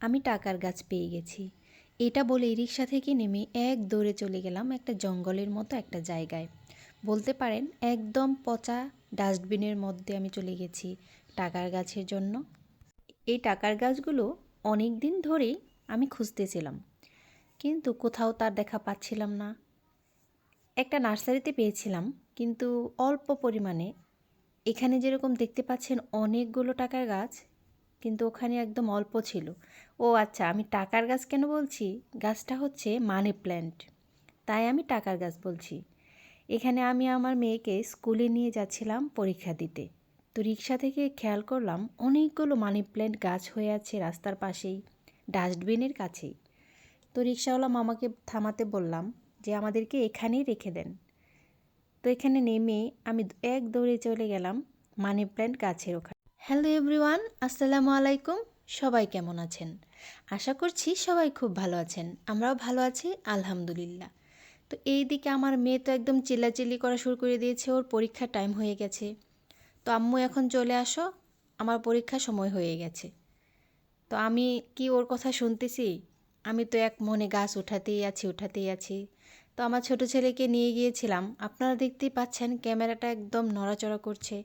আমি টাকার গাছ পেয়ে গেছি। এটা বলে রিক্সা থেকে নেমে এক দৌড়ে চলে গেলাম একটা জঙ্গলের মতো একটা জায়গায়। বলতে পারেন একদম পচা ডাস্টবিনের মধ্যে আমি চলে গেছি টাকার গাছের জন্য। এই টাকার গাছগুলো অনেক দিন ধরেই আমি খুঁজতেছিলাম, কিন্তু কোথাও তার দেখা পাচ্ছিলাম না। একটা নার্সারিতে পেয়েছিলাম, কিন্তু অল্প পরিমাণে। এখানে যেরকম দেখতে পাচ্ছেন অনেকগুলো টাকার গাছ, কিন্তু ওখানে একদম অল্প ছিল। ও আচ্ছা, আমি টাকার গাছ কেন বলছি? গাছটা হচ্ছে মানি প্ল্যান্ট, তাই আমি টাকার গাছ বলছি। এখানে আমি আমার মেয়েকে স্কুলে নিয়ে যাচ্ছিলাম পরীক্ষা দিতে। তো রিক্সা থেকে খেয়াল করলাম অনেকগুলো মানি প্ল্যান্ট গাছ হয়ে আছে রাস্তার পাশেই, ডাস্টবিনের কাছেই। তো রিক্সাওয়ালা মামাকে থামাতে বললাম যে আমাদেরকে এখানেই রেখে দেন। তো এখানে নেমে আমি এক দৌড়ে চলে গেলাম মানি প্ল্যান্ট গাছের ওখানে। হ্যালো এভরিওয়ান, আসসালামু আলাইকুম। সবাই কেমন আছেন? আশা করছি সবাই খুব ভালো আছেন। আমরাও ভালো আছি আলহামদুলিল্লাহ। তো এই দিকে আমার মেয়ে তো একদম চিল্লাচিল্লি করা শুরু করে দিয়েছে, ওর পরীক্ষার টাইম হয়ে গেছে। তো আম্মু এখন চলে আসো, আমার পরীক্ষার সময় হয়ে গেছে। তো আমি কি ওর কথা শুনতেছি? আমি তো এক মনে গাছ উঠাতেই আছি। তো আমার ছোট ছেলেকে নিয়ে গিয়েছিলাম, আপনারা দেখতেই পাচ্ছেন ক্যামেরাটা একদম নড়াচড়া করছে।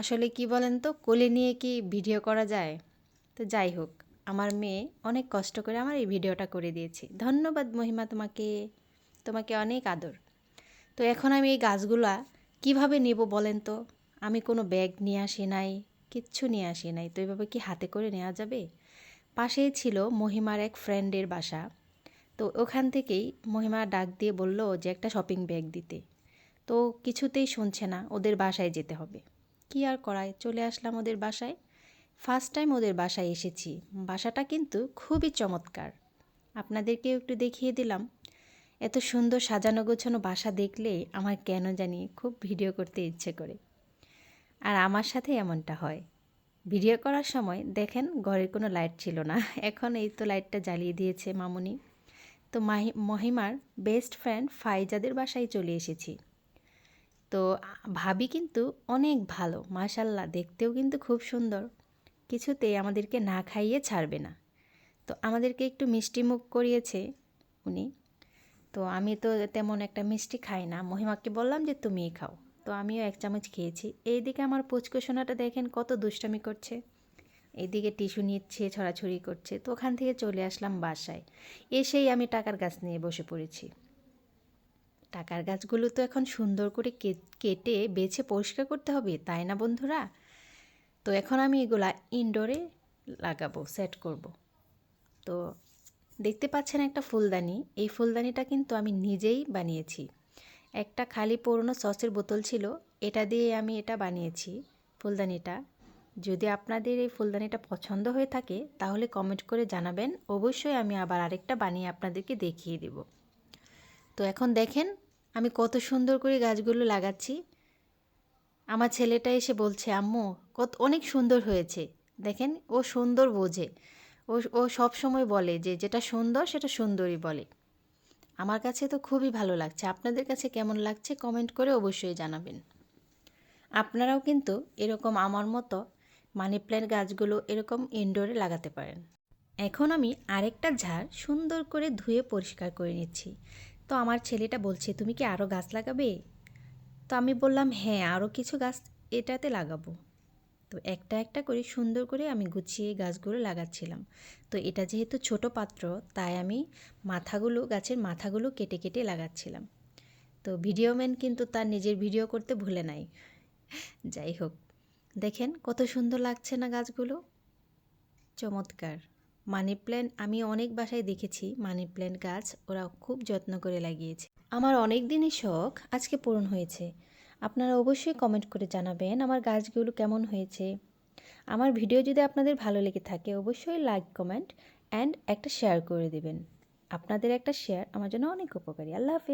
আসলে কি বলেন তো, কোলে নিয়ে কি ভিডিও করা যায়? তো যাই হোক, আমার মেয়ে অনেক কষ্ট করে আমার এই ভিডিওটা করে দিয়েছে। ধন্যবাদ মহিমা, তোমাকে অনেক আদর। তো এখন আমি এই গাছগুলা কিভাবে নেব বলেন তো? আমি কোনো ব্যাগ নিয়ে আসি নাই, কিচ্ছু নিয়ে আসি নাই। তো এইভাবে কি হাতে করে নেওয়া যাবে? পাশেই ছিল মহিমার এক ফ্রেন্ডের বাসা। তো ওখান থেকেই মহিমা ডাক দিয়ে বলল যে একটা শপিং ব্যাগ দিতে। তো কিছুতেই শুনছে না, ওদের বাসায় যেতে হবে। কি আর করায়, চলে আসলাম ওদের বাসায়। ফার্স্ট টাইম ওদের বাসায় এসেছি। বাসাটা কিন্তু খুবই চমৎকার, আপনাদেরকেও একটু দেখিয়ে দিলাম। এত সুন্দর সাজানো গোছানো বাসা দেখলে আমার কেন জানি খুব ভিডিও করতে ইচ্ছে করে। আর আমার সাথে এমনটা হয়। ভিডিও করার সময় দেখেন ঘরের কোনো লাইট ছিল না, এখন এই তো লাইটটা জ্বালিয়ে দিয়েছে মামুনি। তো মহিমার বেস্ট ফ্রেন্ড ফাইজাদের বাসায় চলে এসেছি। তো ভাবি কিন্তু অনেক ভালো, মাশাল্লাহ, দেখতেও কিন্তু খুব সুন্দর। কিছুতেই আমাদেরকে না খাইয়ে ছাড়বে না। তো আমাদেরকে একটু মিষ্টি মুখ করিয়েছে উনি। তো আমি তো তেমন একটা মিষ্টি খাই না, মহিমাকে বললাম যে তুমিই খাও। তো আমিও এক চামচ খেয়েছি। এইদিকে আমার পুচকু সোনাটা দেখেন কত দুষ্টামি করছে, এইদিকে টিস্যু নিচ্ছে, ছড়াছড়ি করছে। তো ওখান থেকে চলে আসলাম বাসায়। এসেই আমি টাকার গাছ নিয়ে বসে পড়েছি। টাকার গাছগুলো তো এখন সুন্দর করে কেটে বেছে পরিষ্কার করতে হবে, তাই না বন্ধুরা? তো এখন আমি এগুলা ইনডোরে লাগাবো, সেট করব। তো দেখতে পাচ্ছেন একটা ফুলদানি, এই ফুলদানিটা কিন্তু আমি নিজেই বানিয়েছি। একটা খালি পুরনো সসের বোতল ছিল, এটা দিয়ে আমি এটা বানিয়েছি ফুলদানিটা। যদি আপনাদের এই ফুলদানিটা পছন্দ হয়ে থাকে তাহলে কমেন্ট করে জানাবেন, অবশ্যই আমি আবার আরেকটা বানিয়ে আপনাদেরকে দেখিয়ে দেব। তো এখন দেখেন আমি কত সুন্দর করে গাছগুলো লাগাচ্ছি। আমার ছেলেটা এসে বলছে আম্মু অনেক সুন্দর হয়েছে। দেখেন ও সুন্দর বোঝে, ও ও সব সময় বলে যে যেটা সুন্দর সেটা সুন্দরই বলে। আমার কাছে তো খুবই ভালো লাগছে। আপনাদের কাছে কেমন লাগছে কমেন্ট করে অবশ্যই জানাবেন। আপনারাও কিন্তু এরকম আমার মতো মানি প্ল্যান্ট গাছগুলো এরকম ইনডোরে লাগাতে পারেন। এখন আমি আরেকটা ঝাড় সুন্দর করে ধুয়ে পরিষ্কার করে নিচ্ছি। তো আমার ছেলেটা বলছে তুমি কি আরও গাছ লাগাবে? তো আমি বললাম হ্যাঁ, আরও কিছু গাছ এটাতে লাগাবো। তো একটা একটা করে সুন্দর করে আমি গুছিয়ে গাছগুলো লাগাচ্ছিলাম। তো এটা যেহেতু ছোট পাত্র, তাই আমি গাছের মাথাগুলো কেটে কেটে লাগাচ্ছিলাম। তো ভিডিওম্যান কিন্তু তার নিজের ভিডিও করতে ভুলে নাই। যাই হোক, দেখেন কত সুন্দর লাগছে না গাছগুলো? চমৎকার। মানি প্ল্যান্ট আমি অনেক বাসায় দেখেছি, মানি প্ল্যান্ট গাছ ওরা খুব যত্ন করে লাগিয়েছে। আমার অনেক দিনই শখ আজকে পূরণ হয়েছে। আপনারা অবশ্যই কমেন্ট করে জানাবেন আমার গাছগুলো কেমন হয়েছে। আমার ভিডিও যদি আপনাদের ভালো লেগে থাকে অবশ্যই লাইক, কমেন্ট অ্যান্ড একটা শেয়ার করে দেবেন। আপনাদের একটা শেয়ার আমার জন্য অনেক উপকারী। আল্লাহ হাফেজ।